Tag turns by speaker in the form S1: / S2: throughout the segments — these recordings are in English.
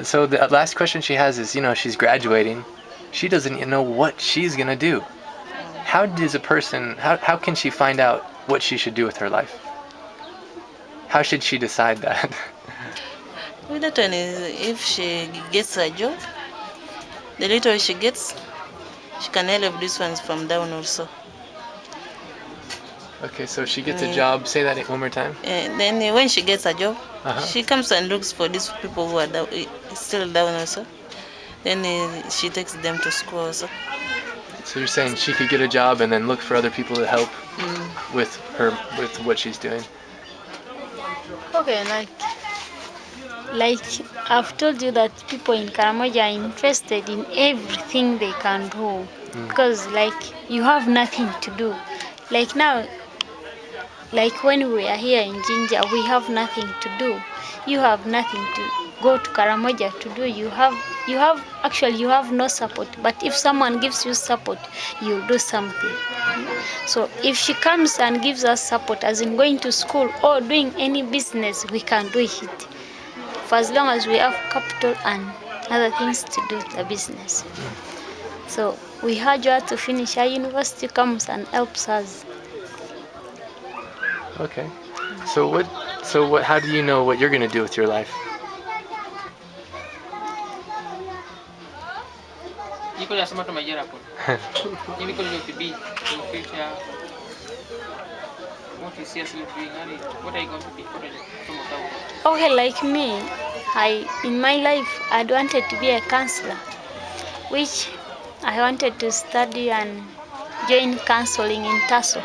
S1: So the last question she has is, she's graduating. She doesn't even know what she's gonna do. How does a person, how can she find out what she should do with her life? How should she decide that?
S2: With that one is if she gets a job, the little she gets, she can help these ones from down also.
S1: Okay, so she gets a job. Say that one more time.
S2: Then when she gets a job,
S1: Uh-huh.
S2: she comes and looks for these people who are down, still down also. Then she takes them to school also.
S1: So you're saying she could get a job and then look for other people to help with what she's doing.
S3: Okay, like I've told you that people in Karamojong are interested in everything they can do because like you have nothing to do. Like now, like when we are here in Jinja, we have nothing to do. You have nothing to go to Karamoja to do. You have no support. But if someone gives you support, you'll do something. So if she comes and gives us support, as in going to school or doing any business, we can do it. For as long as we have capital and other things to do the business. So we urge her to finish her university, comes and helps us.
S1: Okay. How do you know what you're gonna do with your life?
S4: What you see yourself doing? What are you going to be?
S3: Okay, like me, in my life I wanted to be a counselor, which I wanted to study and join counseling in TASO,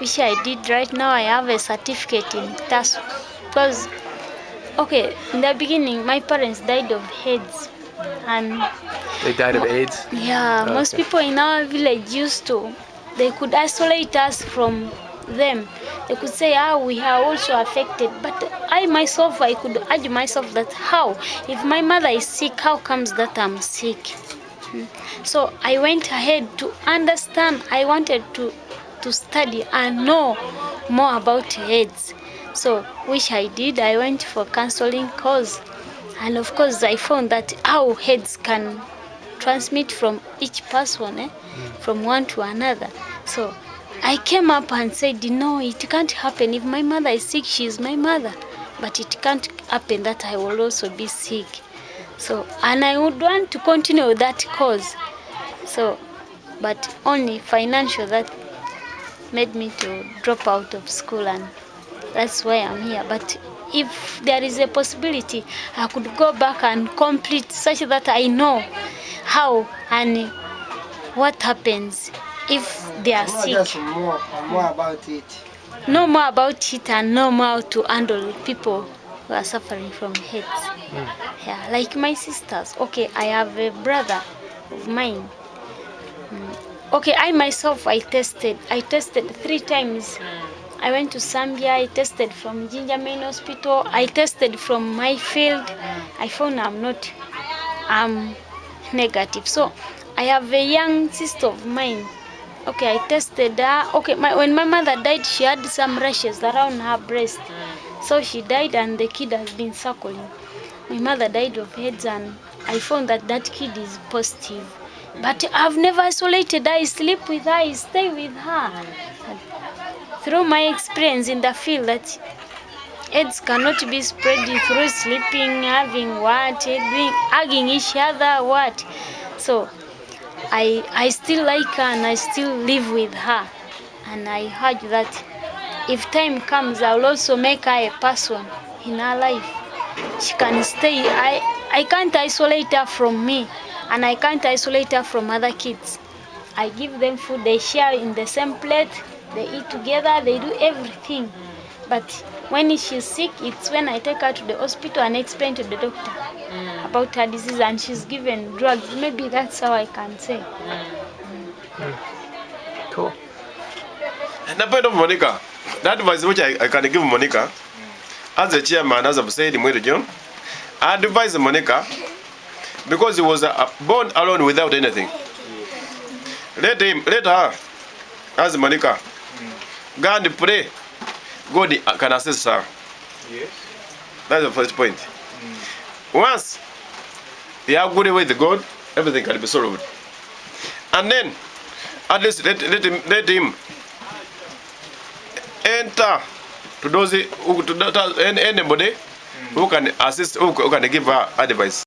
S3: which I did. Right now I have a certificate in TASO. Because, okay, in the beginning my parents died of AIDS. And
S1: They died of AIDS?
S3: yeah,
S1: Oh,
S3: most
S1: okay.
S3: people in our village they could isolate us from them. They could say, we are also affected. But I myself, I could urge myself that how? If my mother is sick, how comes that I'm sick? So I went ahead to understand. I wanted to study and know more about AIDS. So, which I did. I went for counseling course. And of course, I found that how AIDS can transmit from each person, from one to another. So I came up and said, no, it can't happen. If my mother is sick, she is my mother. But it can't happen that I will also be sick. So, and I would want to continue with that cause. So, but only financial that made me to drop out of school, and that's why I'm here. But if there is a possibility, I could go back and complete such that I know how and what happens if they are sick.
S5: Just more about it.
S3: Know more about it and know more how to handle people who are suffering from AIDS. Yeah, like my sisters. Okay, I have a brother of mine. Okay, I myself, I tested 3 times. I went to Zambia, I tested from Jinja Main Hospital, I tested from my field. I found I'm negative. So I have a young sister of mine. Okay, I tested her. Okay, when my mother died, she had some rashes around her breast. So she died and the kid has been suckling. My mother died of AIDS and I found that kid is positive. But I've never isolated her. I sleep with her, I stay with her. Through my experience in the field, that AIDS cannot be spread through sleeping, having hugging each other, what. So I still like her and I still live with her. And I heard that if time comes, I will also make her a person in her life. She can stay. I can't isolate her from me, and I can't isolate her from other kids. I give them food, they share in the same plate, they eat together, they do everything. But when she's sick, it's when I take her to the hospital and explain to the doctor about her disease, and she's given drugs. Maybe that's how I can say.
S1: Cool.
S6: And the point of Monica, that advice which I can give Monica, as the chairman, as I've said in John, I advise Monica because he was born alone without anything. Let her, as Monica, God pray, God can assist her.
S4: Yes.
S6: That's the first point. Once they are good with God, everything can be solved. And then, at least let him enter to those anybody who can assist, who can give her advice.